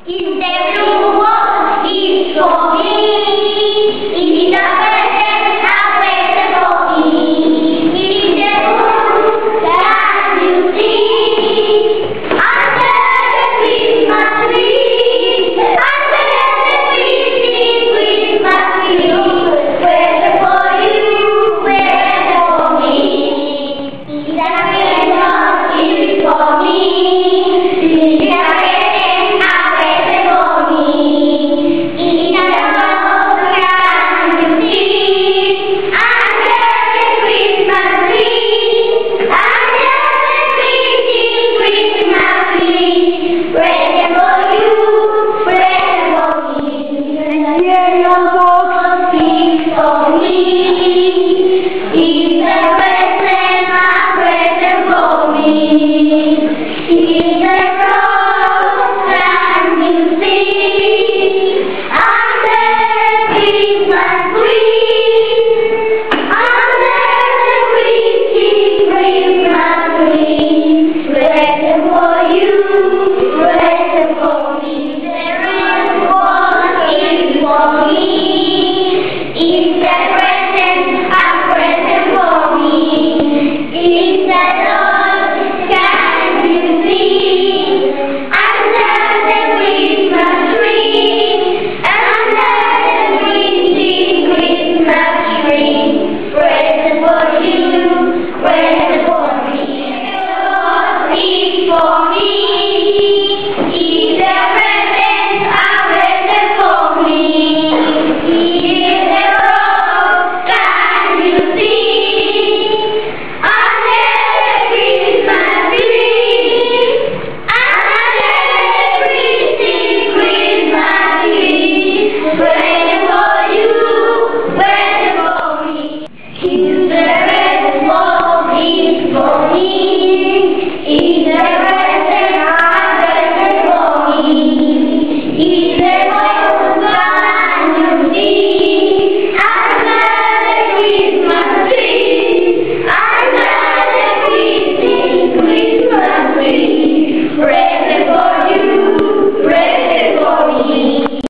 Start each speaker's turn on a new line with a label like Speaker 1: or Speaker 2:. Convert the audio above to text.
Speaker 1: In the blue world is for me. In the present, I wait for me. In the blue, can you see? Under the Christmas tree, under the Christmas tree, wait for you, wait for me. In the present is for me. In the
Speaker 2: You